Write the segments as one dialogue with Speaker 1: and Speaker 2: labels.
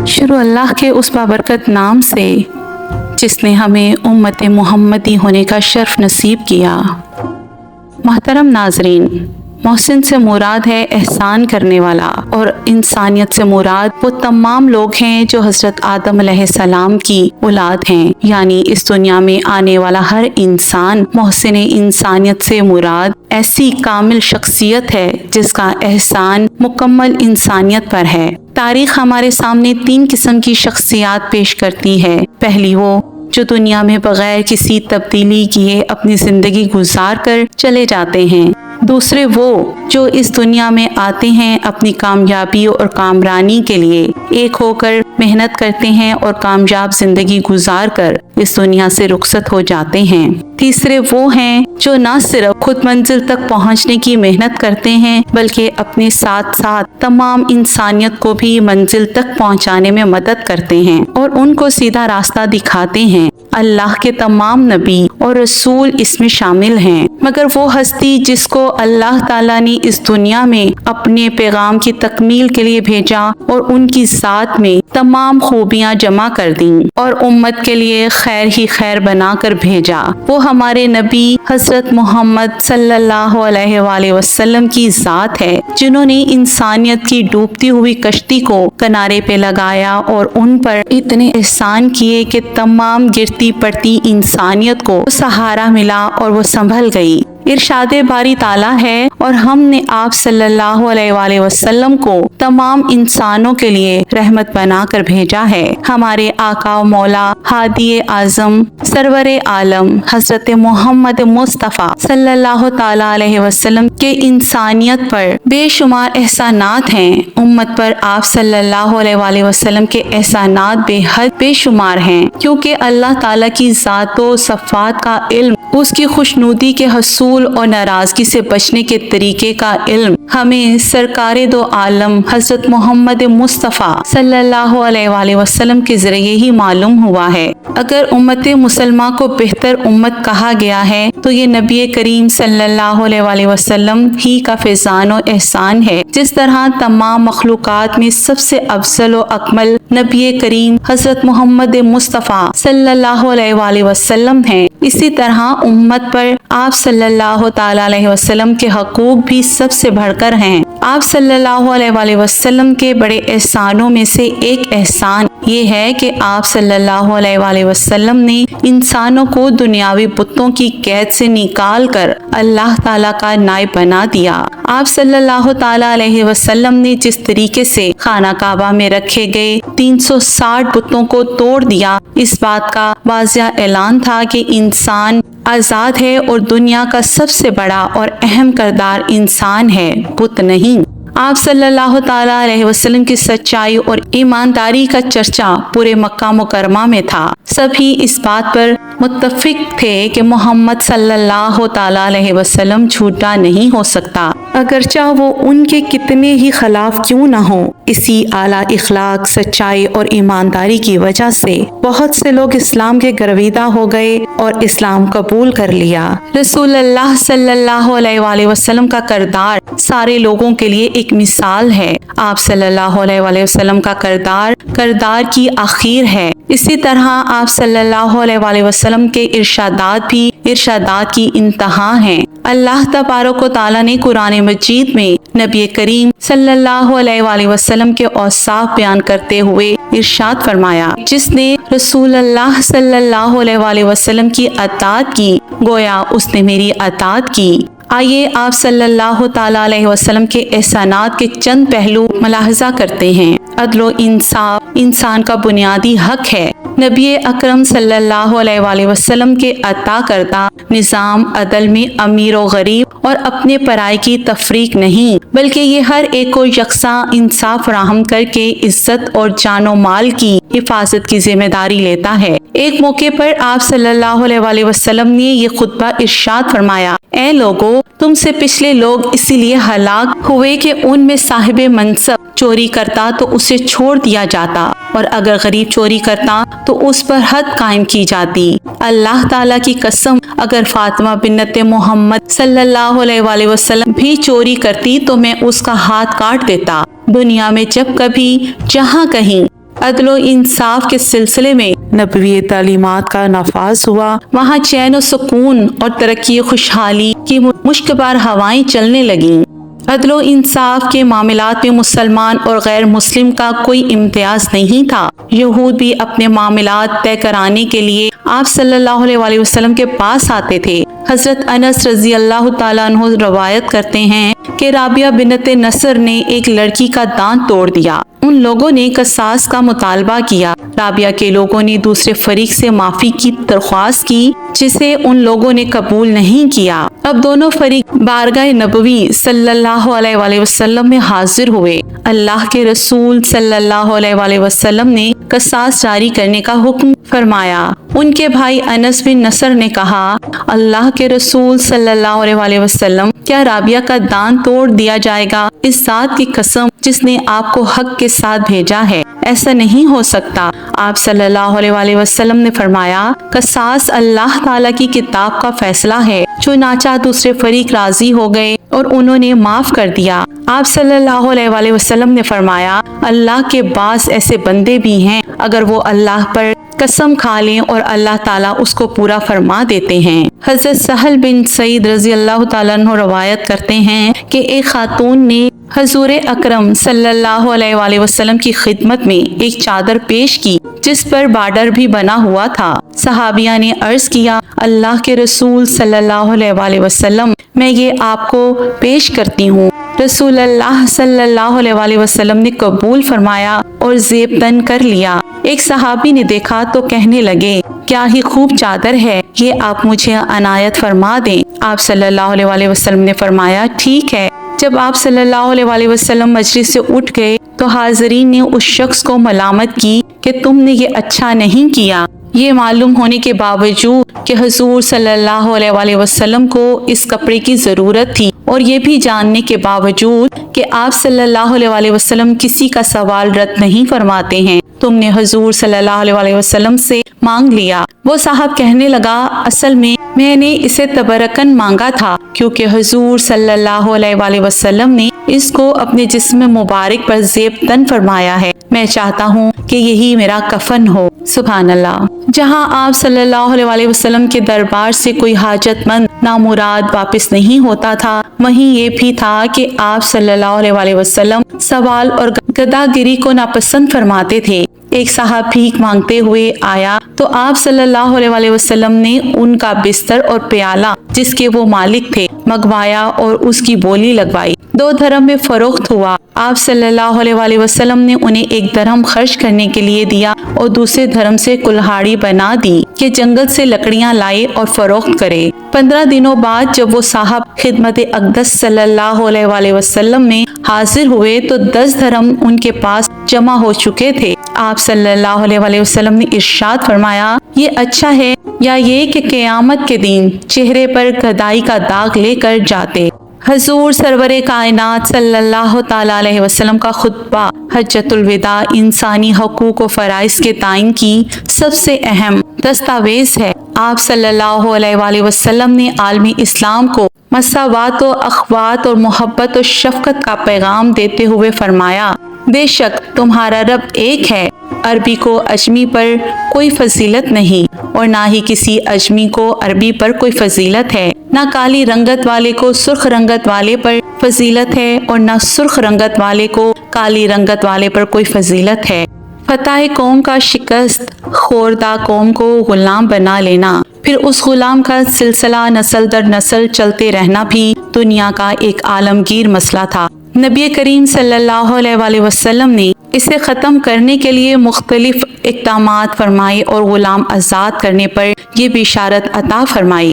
Speaker 1: शुरू अल्लाह के उस बाबरकत नाम से जिसने हमें उम्मत मोहम्मदी होने का शर्फ नसीब किया। मोहतरम नाजरीन, मोहसिन से मुराद है एहसान करने वाला, और इंसानियत से मुराद वो तमाम लोग हैं जो हज़रत आदम अलैहिस्सलाम की औलाद हैं। यानी इस दुनिया में आने वाला हर इंसान मोहसिन इंसानियत से मुराद ऐसी कामिल शख्सियत है जिसका एहसान मुकम्मल इंसानियत पर है। तारीख हमारे सामने 3 किस्म की शख्सियात पेश करती है। पहली वो जो दुनिया में बगैर किसी तब्दीली किए अपनी ज़िंदगी गुजार कर चले जाते हैं। दूसरे वो जो इस दुनिया में आते हैं अपनी कामयाबी और कामरानी के लिए एक होकर मेहनत करते हैं और कामयाब जिंदगी गुजार कर इस दुनिया से रुखसत हो जाते हैं। तीसरे वो हैं जो न सिर्फ खुद मंजिल तक पहुंचने की मेहनत करते हैं बल्कि अपने साथ साथ तमाम इंसानियत को भी मंजिल तक पहुंचाने में मदद करते हैं और उनको सीधा रास्ता दिखाते हैं। अल्लाह के तमाम नबी और रसूल इसमें शामिल हैं, मगर वो हस्ती जिसको अल्लाह ताला ने इस दुनिया में अपने पैगाम की तकमील के लिए भेजा और उनकी ज़ात में तमाम खूबियाँ जमा कर दी और उम्मत के लिए खैर ही खैर बनाकर भेजा, वो हमारे नबी हज़रत मोहम्मद सल्लल्लाहु अलैहि वसल्लम की ज़ात है, जिन्होंने इंसानियत की डूबती हुई कश्ती को किनारे पे लगाया और उन पर इतने एहसान किए कि तमाम गिरती पड़ती इंसानियत को सहारा मिला और वो संभल गई। इरशादे बारी ताला है, और हमने आप सल्लल्लाहु अलैहि वसल्लम को तमाम इंसानों के लिए रहमत बनाकर भेजा है। हमारे आका व मौला हादी आज़म सरवरे आलम हज़रत मोहम्मद मुस्तफ़ा सल्लल्लाहु ताला अलैहि वसल्लम के इंसानियत पर बेशुमार एहसानात हैं। उम्मत पर आप सल्लल्लाहु अलैहि वसल्लम के एहसानात बेहद बेशुमार हैं, क्योंकि अल्लाह ताला की ज़ात व सफ़ात का इल्म, उसकी खुशनुदी के हसूल और नाराज़गी से बचने के तरीके का इल्म हमें सरकारे दो आलम हज़रत मोहम्मद मुस्तफ़ा सल्लल्लाहु अलैहि वसल्लम के ज़रिए ही मालूम हुआ है। अगर उम्मत मुसलमा को बेहतर उम्मत कहा गया है तो ये नबी करीम सल्लल्लाहु अलैहि वसल्लम ही का फैज़ान और एहसान है। जिस तरह तमाम मखलूक़ात में सबसे अफजल और अकमल नबी करीम हज़रत मोहम्मद मुस्तफ़ा सल्लल्लाहु अलैहि वसल्लम है, इसी तरह उम्मत पर आप सल्लल्लाहु ताला अलैहि वसल्लम के हकूक़ भी सबसे बढ़कर हैं। आप सल्लल्लाहु अलैहि वसल्लम के बड़े एहसानों में से एक एहसान ये है कि आप सल्लल्लाहु अलैहि वसल्लम ने इंसानों को दुनियावी बुतों की कैद से निकाल कर अल्लाह ताला का नायब बना दिया। आप सल्लल्लाहु ताला अलैहि वसल्लम ने जिस तरीके से खाना काबा में रखे गए 360 बुतों को तोड़ दिया, इस बात का वाज़िह ऐलान था कि इंसान आज़ाद है और दुनिया का सबसे बड़ा और अहम किरदार इंसान है, बुत नहीं। आप सल्लल्लाहु ताला अलैहि वसल्लम की सच्चाई और ईमानदारी का चर्चा पूरे मक्का मुकरमा में था। सभी इस बात पर मुत्तफिक थे कि मोहम्मद सल्लल्लाहु ताला अलैहि वसल्लम झूठा नहीं हो सकता, अगरचा वो उनके कितने ही खिलाफ क्यों न हो। इसी आला इखलाक, सच्चाई और ईमानदारी की वजह से बहुत से लोग इस्लाम के गर्विदा हो गए और इस्लाम कबूल कर लिया। रसूलुल्लाह सल्लल्लाहु अलैहि वसल्लम का किरदार सारे लोगों के लिए एक मिसाल है। आप सल्लल्लाहु अलैहि वसल्लम का किरदार की आखिर है। इसी तरह आप सल्लल्लाहु अलैहि वसल्लम के इरशादात भी इरशादात की इंतहा हैं। अल्लाह तबारक व तआला ने कुरान मजीद में नबी करीम सल्लल्लाहु अलैहि वसल्लम के औसाफ बयान करते हुए इरशाद फरमाया, जिसने रसूलुल्लाह सल्लल्लाहु अलैहि वसल्लम की अताअत की गोया उसने मेरी अताअत की। आइए आप सल्लल्लाहु ताला अलैहि वसल्लम के एहसानात के चंद पहलू मुलाहजा करते हैं। अदल व इंसाफ इंसान का बुनियादी हक है। नबी अकरम सल्लल्लाहु अलैहि वसल्लम के अता करदा निज़ाम अदल में अमीर और गरीब और अपने पराये की तफरीक नहीं, बल्कि ये हर एक को यकसा इंसाफ फराहम करके इज्जत और जानो माल की हिफाजत की जिम्मेदारी लेता है। एक मौके पर आप सल्लल्लाहु अलैहि वसल्लम ने ये खुतबा इरशाद फरमाया, ऐ लोगो, तुमसे पिछले लोग इसीलिए हलाक हुए कि उनमें साहिब मनसब चोरी करता तो उसे छोड़ दिया जाता, और अगर गरीब चोरी करता तो उस पर हद कायम की जाती। अल्लाह ताला की कसम, अगर फातिमा बिन्नत मोहम्मद सल्लल्लाहु अलैहि वसल्लम भी चोरी करती तो मैं उसका हाथ काट देता। दुनिया में जब कभी जहाँ कहीं عدل و انصاف کے سلسلے میں نبوی تعلیمات کا نفاذ ہوا، وہاں چین و سکون اور ترقی و خوشحالی کی مشکبار ہوائیں چلنے لگیں۔ عدل و انصاف کے معاملات میں مسلمان اور غیر مسلم کا کوئی امتیاز نہیں تھا۔ یہود بھی اپنے معاملات طے کرانے کے لیے آپ صلی اللہ علیہ وسلم کے پاس آتے تھے۔ حضرت انس رضی اللہ تعالیٰ عنہ روایت کرتے ہیں کہ رابعہ بنت نصر نے ایک لڑکی کا دانت توڑ دیا۔ ان لوگوں نے قصاص کا مطالبہ کیا۔ رابعہ کے لوگوں نے دوسرے فریق سے معافی کی درخواست کی، جسے ان لوگوں نے قبول نہیں کیا۔ اب دونوں فریق بارگاہ نبوی صلی اللہ علیہ وسلم میں حاضر ہوئے۔ اللہ کے رسول صلی اللہ علیہ وسلم نے قصاص جاری کرنے کا حکم فرمایا۔ ان کے بھائی انس بن نصر نے کہا، اللہ کے رسول صلی اللہ علیہ وسلم، کیا رابعہ کا دانت توڑ دیا جائے گا؟ اس ذات کی قسم جس نے آپ کو حق کے ساتھ بھیجا ہے، ایسا نہیں ہو سکتا۔ آپ صلی اللہ علیہ وسلم نے فرمایا، قصاص اللہ تعالیٰ کی کتاب کا فیصلہ ہے۔ چنانچہ دوسرے فریق راضی ہو گئے اور انہوں نے معاف کر دیا۔ آپ صلی اللہ علیہ وسلم نے فرمایا، اللہ کے بعض ایسے بندے بھی ہیں، اگر وہ اللہ پر قسم کھا لیں اور اللہ تعالیٰ اس کو پورا فرما دیتے ہیں۔ حضرت سہل بن سعید رضی اللہ تعالیٰ عنہ روایت کرتے ہیں کہ ایک خاتون نے حضور اکرم صلی اللہ علیہ وسلم کی خدمت میں ایک چادر پیش کی جس پر بارڈر بھی بنا ہوا تھا۔ صحابیہ نے عرض کیا، اللہ کے رسول صلی اللہ علیہ وسلم، میں یہ آپ کو پیش کرتی ہوں۔ رسول اللہ صلی اللہ علیہ وسلم نے قبول فرمایا اور زیب تن کر لیا۔ ایک صحابی نے دیکھا تو کہنے لگے، کیا ہی خوب چادر ہے، یہ آپ مجھے عنایت فرما دیں۔ آپ صلی اللہ علیہ وسلم نے فرمایا، ٹھیک ہے۔ جب آپ صلی اللہ علیہ وسلم مجلس سے اٹھ گئے تو حاضرین نے اس شخص کو ملامت کی کہ تم نے یہ اچھا نہیں کیا۔ یہ معلوم ہونے کے باوجود کہ حضور صلی اللہ علیہ وسلم کو اس کپڑے کی ضرورت تھی، اور یہ بھی جاننے کے باوجود کہ آپ صلی اللہ علیہ وسلم کسی کا سوال رد نہیں فرماتے ہیں، تم نے حضور صلی اللہ علیہ وسلم سے مانگ لیا۔ وہ صاحب کہنے لگا، اصل میں نے اسے تبرکن مانگا تھا، کیونکہ حضور صلی اللہ علیہ وسلم نے اس کو اپنے جسم مبارک پر زیب تن فرمایا ہے۔ میں چاہتا ہوں کہ یہی میرا کفن ہو۔ سبحان اللہ۔ جہاں آپ صلی اللہ علیہ وسلم کے دربار سے کوئی حاجت مند نامراد واپس نہیں ہوتا تھا، وہیں یہ بھی تھا کہ آپ صلی اللہ علیہ وسلم سوال اور گداگری کو ناپسند فرماتے تھے۔ ایک صاحب بھیک مانگتے ہوئے آیا تو آپ صلی اللہ علیہ وسلم نے ان کا بستر اور پیالہ جس کے وہ مالک تھے منگوایا اور اس کی بولی لگوائی۔ 2 درہم میں فروخت ہوا۔ آپ صلی اللہ علیہ وسلم نے انہیں 1 درہم خرچ کرنے کے لیے دیا اور دوسرے درہم سے کلہاڑی بنا دی کہ جنگل سے لکڑیاں لائے اور فروخت کرے۔ 15 دنوں بعد جب وہ صاحب خدمت اقدس صلی اللہ علیہ وسلم میں حاضر ہوئے تو 10 درہم ان کے پاس جمع ہو چکے تھے۔ آپ صلی اللہ علیہ وسلم نے ارشاد فرمایا، یہ اچھا ہے یا یہ کہ قیامت کے دن چہرے پر گدائی کا داغ لے کر جاتے۔ حضور سرور کائنات صلی اللہ تعالیٰ علیہ وسلم کا خطبہ حجۃ الوداع انسانی حقوق و فرائض کے تعین کی سب سے اہم دستاویز ہے۔ آپ صلی اللہ علیہ وسلم نے عالم اسلام کو مساوات و اخوات اور محبت و شفقت کا پیغام دیتے ہوئے فرمایا، بے شک تمہارا رب ایک ہے۔ عربی کو اجمی پر کوئی فضیلت نہیں اور نہ ہی کسی اجمی کو عربی پر کوئی فضیلت ہے، نہ کالی رنگت والے کو سرخ رنگت والے پر فضیلت ہے اور نہ سرخ رنگت والے کو کالی رنگت والے پر کوئی فضیلت ہے۔ فتح قوم کا شکست، خوردہ قوم کو غلام بنا لینا، پھر اس غلام کا سلسلہ نسل در نسل چلتے رہنا بھی دنیا کا ایک عالمگیر مسئلہ تھا۔ نبی کریم صلی اللہ علیہ وسلم نے اسے ختم کرنے کے لیے مختلف اقدامات فرمائے اور غلام آزاد کرنے پر یہ بشارت عطا فرمائی۔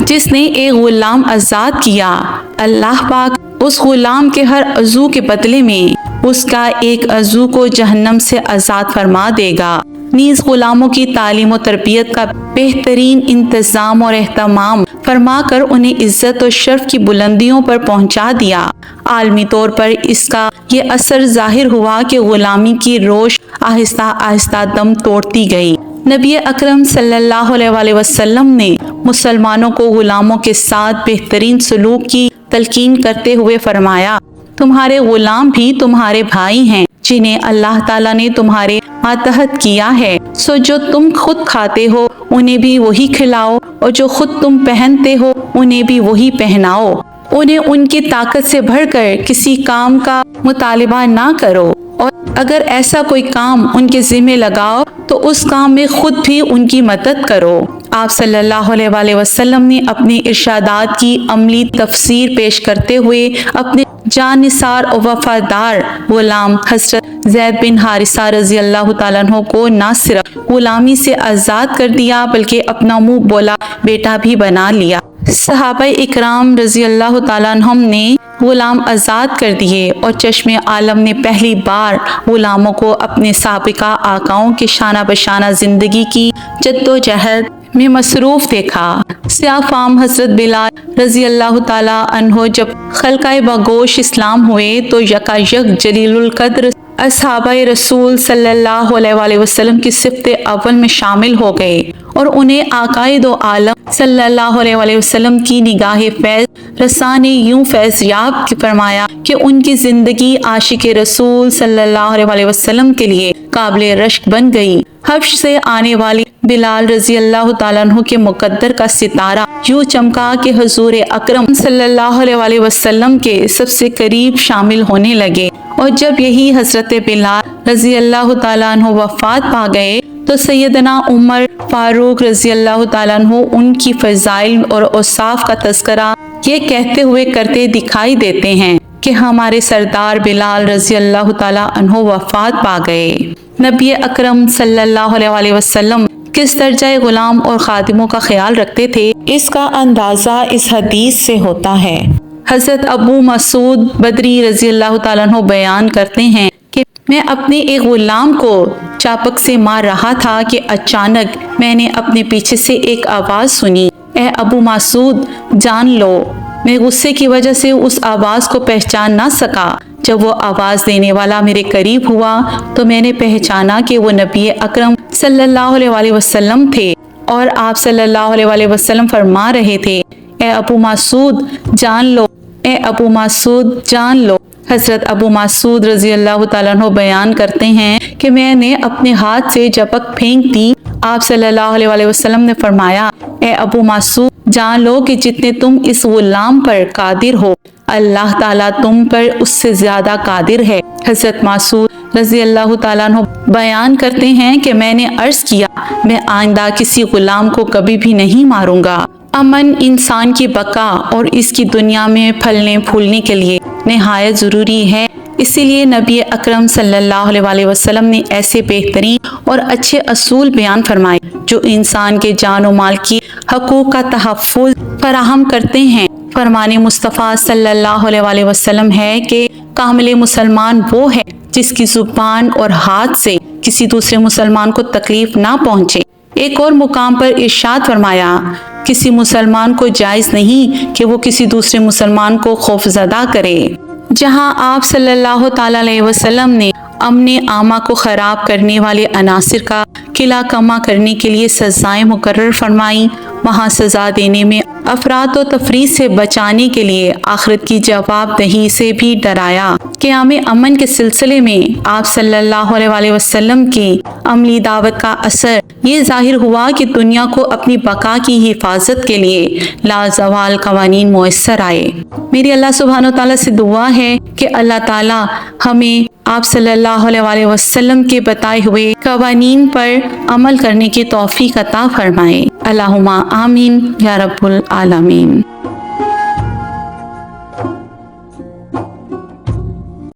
Speaker 1: جس نے ایک غلام آزاد کیا، اللہ پاک اس غلام کے ہر عضو کے بدلے میں اس کا ایک عضو کو جہنم سے آزاد فرما دے گا۔ نیز غلاموں کی تعلیم و تربیت کا بہترین انتظام اور اہتمام فرما کر انہیں عزت و شرف کی بلندیوں پر پہنچا دیا۔ عالمی طور پر اس کا یہ اثر ظاہر ہوا کہ غلامی کی روش آہستہ آہستہ دم توڑتی گئی۔ نبی اکرم صلی اللہ علیہ وسلم نے مسلمانوں کو غلاموں کے ساتھ بہترین سلوک کی تلقین کرتے ہوئے فرمایا، تمہارے غلام بھی تمہارے بھائی ہیں جنہیں اللہ تعالیٰ نے تمہارے मातहत किया है, सो जो तुम खुद खाते हो उन्हें भी वही खिलाओ, और जो खुद तुम पहनते हो उन्हें भी वही पहनाओ। उन्हें उनकी ताकत से बढ़कर किसी काम का मुतालिबा ना करो, और अगर ऐसा कोई काम उनके ज़िम्मे लगाओ तो उस काम में खुद भी उनकी मदद करो। आप सल्लल्लाहु अलैहि वसल्लम ने अपने इरशादात की अमली तफसीर पेश करते हुए अपने जानिसार और वफादार गुलाम हज़रत ज़ैद बिन हारिसा रज़ी अल्लाह तआला अन्हु को न सिर्फ गुलामी से आज़ाद कर दिया बल्कि अपना मुंह बोला बेटा भी बना लिया। सहाबा इकराम रज़ी अल्लाह तआला अन्हुम ने गुलाम आज़ाद कर दिए और चश्मे आलम ने पहली बार गुलामों को अपने साबिका आकाओं के शाना बशाना ज़िंदगी की जद्दोजहद में मसरूफ़ देखा। सियाफ़ाम हज़रत बिलाल रज़ी अल्लाह तआला अन्हु जब खल्क़ाए बगोश इस्लाम हुए तो यकायक जलीलुल क़द्र असहाबाए रसूल सल्लल्लाहु अलैहि वसल्लम की सिफ़्त अव्वल में शामिल हो गए और उन्हें आकाए दो आलम सल्लल्लाहु अलैहि वसल्लम की निगाह फैज़ रसा ने यूं फैज़याब फरमाया कि उनकी ज़िंदगी आशिक रसूल सल्लल्लाहु अलैहि वसल्लम के लिए काबिल रश्क बन गई। हफ्श से आने वाली बिलाल रज़ी अल्लाह तआला अन्हु के मुक़द्दर का सितारा यूं चमका कि हुज़ूर अकरम सल्लल्लाहु अलैहि वसल्लम के सबसे करीब शामिल होने लगे। और जब यही हज़रत बिलाल रज़ी अल्लाह तआला अन्हु वफ़ात पा गए तो सैयदना उमर फारूक रज़ी अल्लाह तआला अन्हु उनकी फ़ज़ाइल और औसाफ का तज़किरा ये कहते हुए करते दिखाई देते हैं कि हमारे सरदार बिलाल रज़ी अल्लाह तआला अन्हु वफ़ात पा गए। नबी अकरम सल्लल्लाहु अलैहि वसल्लम किस दर्जा गुलाम और खादिमों का ख्याल रखते थे, इसका अंदाज़ा इस हदीस से होता है। हज़रत अबू मसूद बदरी रज़ी अल्लाह तआला अन्हु बयान करते हैं कि मैं अपने एक गुलाम को चापक से मार रहा था कि अचानक मैंने अपने पीछे से एक आवाज़ सुनी, ए अबू मसूद जान लो। मैं गुस्से की वजह से उस आवाज़ को पहचान ना सका। जब वो आवाज़ देने वाला मेरे करीब हुआ तो मैंने पहचाना कि वो नबी अकरम सल्लल्लाहु अलैहि वसल्लम थे और आप सल्लल्लाहु अलैहि वसल्लम फरमा रहे थे, ए अबू मसूद जान लो, ए अबू मसूद जान लो। हज़रत अबू मसूद रज़ी अल्लाह तआला अन्हु बयान करते हैं कि मैंने अपने हाथ से झपक फेंक दी। आप सल्लल्लाहु अलैहि वसल्लम ने फरमाया, ए अबू मसूद जान लो कि जितने तुम इस गुलाम पर कादिर हो अल्लाह ताला तुम पर उससे ज़्यादा कादिर है। हज़रत मसूद रज़ी अल्लाह तआला अन्हु बयान करते हैं कि मैंने अर्ज़ किया, मैं आइंदा किसी गुलाम को कभी भी नहीं मारूंगा। अमन इंसान की बका और इसकी दुनिया में फलने फूलने के लिए निहायत ज़रूरी है। इसीलिए नबी अकरम सल्लल्लाहु अलैहि वसल्लम ने ऐसे बेहतरीन और अच्छे असूल बयान फरमाए जो इंसान के जान और माल की हकूक़ का तहफ़्फ़ुज़ फराहम करते हैं। फरमाने मुस्तफ़ा सल्लल्लाहु अलैहि वसल्लम है कि कामिल मुसलमान वो है जिसकी ज़ुबान और हाथ से किसी दूसरे मुसलमान को तकलीफ़ ना पहुँचे। एक और मुकाम पर इरशाद फरमाया, किसी मुसलमान को जायज़ नहीं कि वो किसी दूसरे मुसलमान को खौफज़दा करे। जहाँ आप सल्लल्लाहु ताला अलैहि वसल्लम ने अमने आमा को ख़राब करने वाले अनासिर का किला कमा करने के लिए सज़ाएँ मुकर्रर फरमाई, वहाँ सज़ा देने में अफरात व तफरीत से बचाने के लिए आखिरत की जवाबदही से भी डराया। क़याम अमन के सिलसिले में आप सल्लल्लाहु अलैहि वसल्लम की अमली दावत का असर ये ज़ाहिर हुआ कि दुनिया को अपनी बका की हिफाजत के लिए लाज़वाल क़वानीन मुयस्सर आए। मेरी अल्लाह सुब्हानो तआला से दुआ है कि अल्लाह ताला हमें आप सल्लल्लाहु अलैहि वसल्लम के बताए हुए क़वानीन पर अमल करने की तौफ़ीक़ अता फ़रमाए। अल्लाहुम्मा आमीन या रब्बुल आलमीन।